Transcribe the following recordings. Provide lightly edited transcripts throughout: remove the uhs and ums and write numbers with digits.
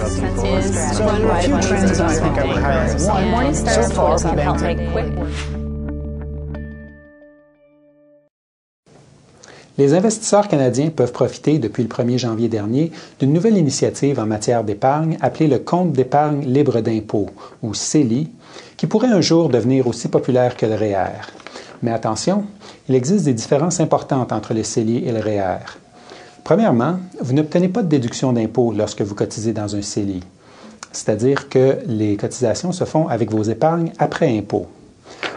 So there are a few trends I think I would highlight. One, so far we've been Les investisseurs canadiens peuvent profiter depuis le 1er janvier dernier d'une nouvelle initiative en matière d'épargne appelée le Compte d'épargne libre d'impôt, ou CELI, qui pourrait un jour devenir aussi populaire que le REER. Mais attention, il existe des différences importantes entre le CELI et le REER. Premièrement, vous n'obtenez pas de déduction d'impôt lorsque vous cotisez dans un CELI, c'est-à-dire que les cotisations se font avec vos épargnes après impôt.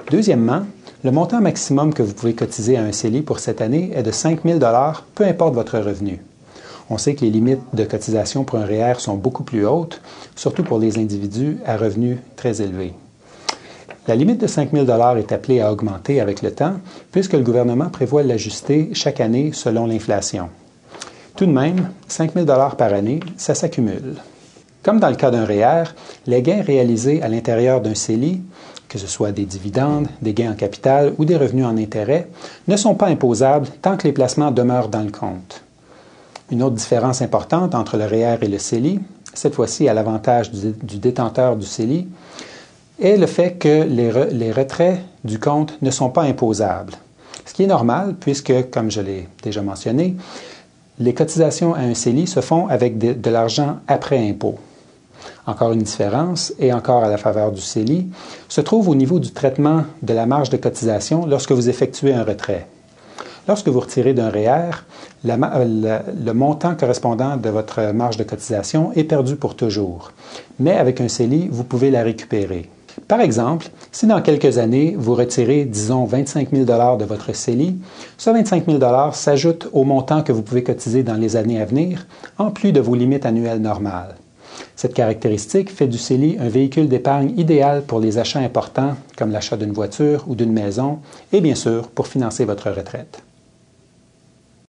Deuxièmement, le montant maximum que vous pouvez cotiser à un CELI pour cette année est de 5 000 $, peu importe votre revenu. On sait que les limites de cotisation pour un REER sont beaucoup plus hautes, surtout pour les individus à revenus très élevés. La limite de 5 000 $ est appelée à augmenter avec le temps, puisque le gouvernement prévoit l'ajuster chaque année selon l'inflation. Tout de même, 5 000 $ par année, ça s'accumule. Comme dans le cas d'un REER, les gains réalisés à l'intérieur d'un CELI, que ce soit des dividendes, des gains en capital ou des revenus en intérêt, ne sont pas imposables tant que les placements demeurent dans le compte. Une autre différence importante entre le REER et le CELI, cette fois-ci à l'avantage du détenteur du CELI, est le fait que les retraits du compte ne sont pas imposables. Ce qui est normal puisque, comme je l'ai déjà mentionné, les cotisations à un CELI se font avec de l'argent après impôt. Encore une différence, et encore à la faveur du CELI, se trouve au niveau du traitement de la marge de cotisation lorsque vous effectuez un retrait. Lorsque vous retirez d'un REER, le montant correspondant de votre marge de cotisation est perdu pour toujours. Mais avec un CELI, vous pouvez la récupérer. Par exemple, si dans quelques années, vous retirez, disons, 25 000 $ de votre CELI, ce 25 000 $ s'ajoute au montant que vous pouvez cotiser dans les années à venir, en plus de vos limites annuelles normales. Cette caractéristique fait du CELI un véhicule d'épargne idéal pour les achats importants, comme l'achat d'une voiture ou d'une maison, et bien sûr pour financer votre retraite.